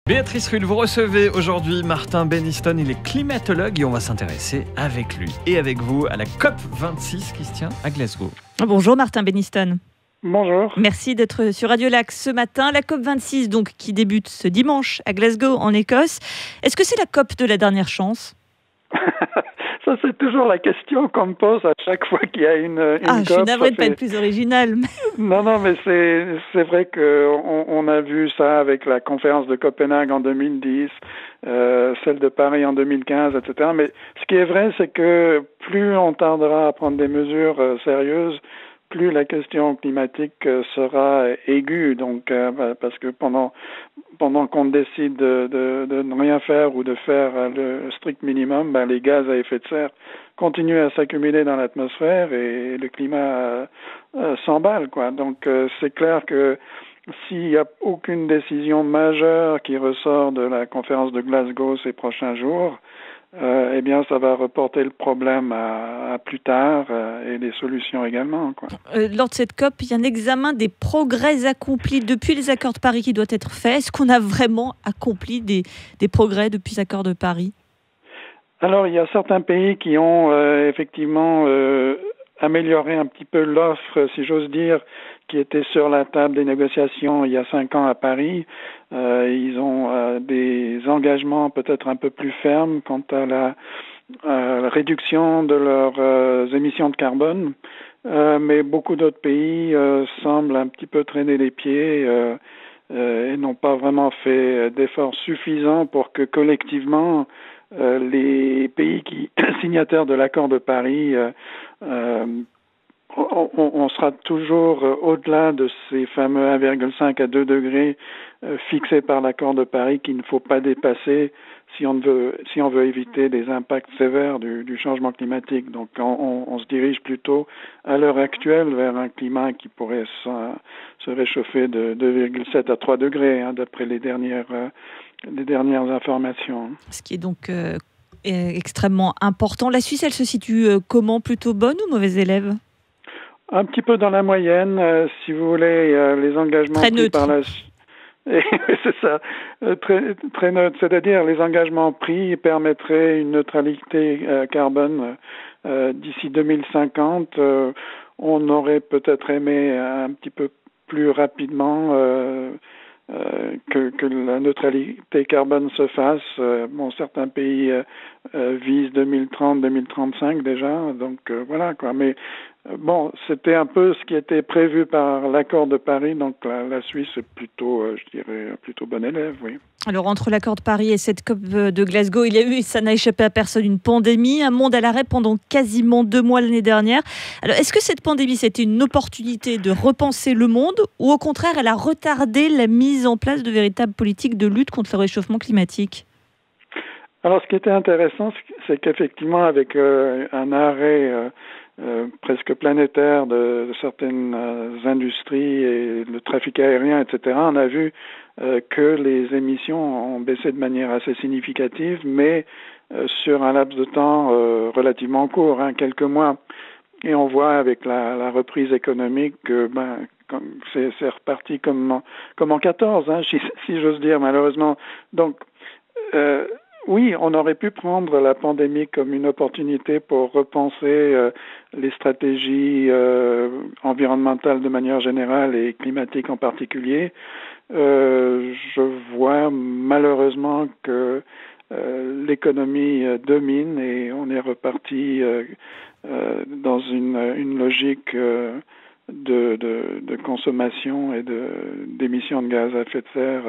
Béatrice Rulle, vous recevez aujourd'hui Martin Benniston, il est climatologue et on va s'intéresser avec lui et avec vous à la COP26 qui se tient à Glasgow. Bonjour Martin Benniston. Bonjour. Merci d'être sur Radio Lac ce matin. La COP26 donc, qui débute ce dimanche à Glasgow en Écosse. Est-ce que c'est la COP de la dernière chance ? Ça, c'est toujours la question qu'on me pose à chaque fois qu'il y a une COP. Je suis navrée de ne pas être plus originale. Non, mais c'est vrai qu'on a vu ça avec la conférence de Copenhague en 2010, celle de Paris en 2015, etc. Mais ce qui est vrai, c'est que plus on tardera à prendre des mesures sérieuses, plus la question climatique sera aiguë. Donc, parce que pendant qu'on décide de ne rien faire ou de faire le strict minimum, les gaz à effet de serre continuent à s'accumuler dans l'atmosphère et le climat s'emballe, quoi. Donc, c'est clair que s'il n'y a aucune décision majeure qui ressort de la conférence de Glasgow ces prochains jours, eh bien, ça va reporter le problème à plus tard et les solutions également, quoi. Lors de cette COP, il y a un examen des progrès accomplis depuis les accords de Paris qui doit être fait. Est-ce qu'on a vraiment accompli des progrès depuis les accords de Paris ? Alors, il y a certains pays qui ont effectivement amélioré un petit peu l'offre, si j'ose dire, qui était sur la table des négociations il y a 5 ans à Paris. Ils ont des engagements peut-être un peu plus fermes quant à la réduction de leurs émissions de carbone. Mais beaucoup d'autres pays semblent un petit peu traîner les pieds et n'ont pas vraiment fait d'efforts suffisants pour que collectivement les pays signataires de l'accord de Paris on sera toujours au-delà de ces fameux 1,5 à 2 degrés fixés par l'accord de Paris qu'il ne faut pas dépasser si on veut éviter des impacts sévères du changement climatique. Donc on se dirige plutôt à l'heure actuelle vers un climat qui pourrait se réchauffer de 2,7 à 3 degrés, d'après les dernières informations. Ce qui est donc extrêmement important. La Suisse, elle se situe comment ? Plutôt bonne ou mauvaise élève ? Un petit peu dans la moyenne, si vous voulez, les engagements très pris neutre. par la... C'est ça, très neutre. C'est-à-dire les engagements pris permettraient une neutralité carbone d'ici 2050. On aurait peut-être aimé un petit peu plus rapidement que la neutralité carbone se fasse. Certains pays visent 2030, 2035 déjà, donc voilà quoi. Mais c'était un peu ce qui était prévu par l'accord de Paris, donc la Suisse est plutôt, je dirais, plutôt bon élève, oui. Alors, entre l'accord de Paris et cette COP de Glasgow, il y a eu, ça n'a échappé à personne, une pandémie, un monde à l'arrêt pendant quasiment 2 mois l'année dernière. Alors, est-ce que cette pandémie, c'était une opportunité de repenser le monde ou au contraire, elle a retardé la mise en place de véritables politiques de lutte contre le réchauffement climatique ? Alors, ce qui était intéressant, c'est qu'effectivement, avec un arrêt presque planétaire de certaines industries et le trafic aérien, etc., on a vu que les émissions ont baissé de manière assez significative, mais sur un laps de temps relativement court, quelques mois. Et on voit avec la reprise économique que c'est reparti comme en 14, si j'ose dire, malheureusement. Donc, oui, on aurait pu prendre la pandémie comme une opportunité pour repenser les stratégies environnementales de manière générale et climatiques en particulier. Je vois malheureusement que l'économie domine et on est reparti dans une logique de consommation et d'émissions de gaz à effet de serre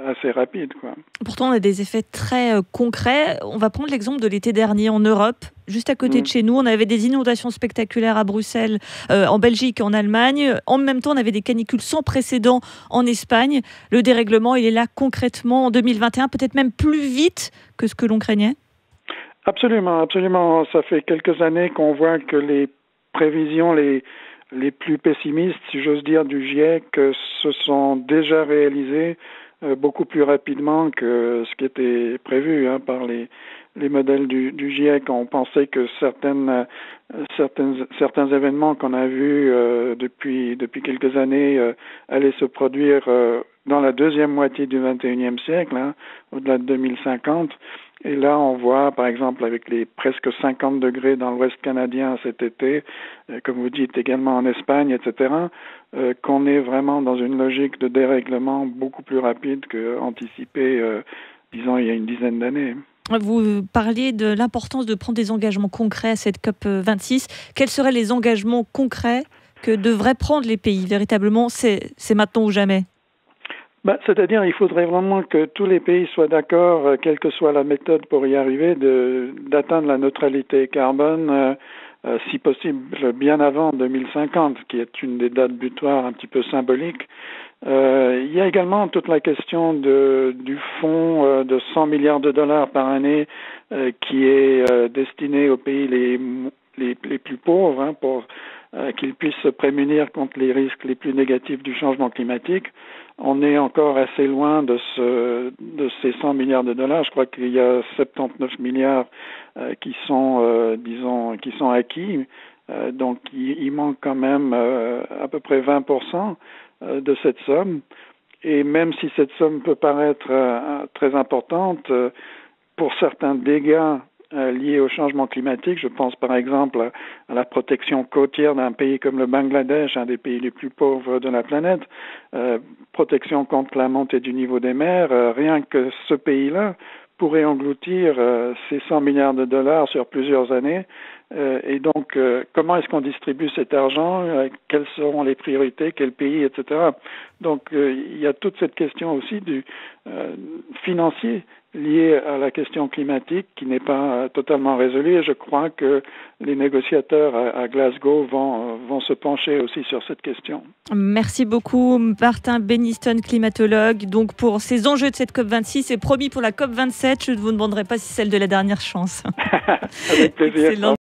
assez rapide, quoi. Pourtant, on a des effets très concrets. On va prendre l'exemple de l'été dernier en Europe. Juste à côté de chez nous, on avait des inondations spectaculaires à Bruxelles, en Belgique et en Allemagne. En même temps, on avait des canicules sans précédent en Espagne. Le dérèglement, il est là concrètement en 2021, peut-être même plus vite que ce que l'on craignait. Absolument, absolument. Ça fait quelques années qu'on voit que les prévisions, les plus pessimistes, si j'ose dire, du GIEC se sont déjà réalisées beaucoup plus rapidement que ce qui était prévu par les modèles du GIEC. On pensait que certains événements qu'on a vus depuis quelques années allaient se produire dans la deuxième moitié du XXIe siècle, au-delà de 2050. Et là, on voit, par exemple, avec les presque 50 degrés dans l'Ouest canadien cet été, comme vous dites également en Espagne, etc., qu'on est vraiment dans une logique de dérèglement beaucoup plus rapide qu'anticipé, disons, il y a une dizaine d'années. Vous parliez de l'importance de prendre des engagements concrets à cette COP26. Quels seraient les engagements concrets que devraient prendre les pays? Véritablement, c'est maintenant ou jamais. C'est-à-dire, il faudrait vraiment que tous les pays soient d'accord, quelle que soit la méthode pour y arriver, d'atteindre la neutralité carbone, si possible, bien avant 2050, qui est une des dates butoirs un petit peu symboliques. Il y a également toute la question du fonds de 100 milliards de dollars par année qui est destiné aux pays les plus pauvres, pour qu'ils puissent se prémunir contre les risques les plus négatifs du changement climatique. On est encore assez loin de ces 100 milliards de dollars. Je crois qu'il y a 79 milliards qui sont, qui sont acquis. Donc, il manque quand même à peu près 20% de cette somme. Et même si cette somme peut paraître très importante, pour certains dégâts liés au changement climatique, je pense par exemple à la protection côtière d'un pays comme le Bangladesh, un des pays les plus pauvres de la planète, protection contre la montée du niveau des mers, rien que ce pays-là pourrait engloutir ces 100 milliards de dollars sur plusieurs années. Et donc, comment est-ce qu'on distribue cet argent? Quelles seront les priorités? Quel pays, etc. Donc, il y a toute cette question aussi du financier lié à la question climatique qui n'est pas totalement résolue. Et je crois que les négociateurs à Glasgow vont se pencher aussi sur cette question. Merci beaucoup, Martin Benniston, climatologue. Donc, pour ces enjeux de cette COP26 et promis pour la COP27, je ne vous demanderai pas si c'est celle de la dernière chance. Avec plaisir.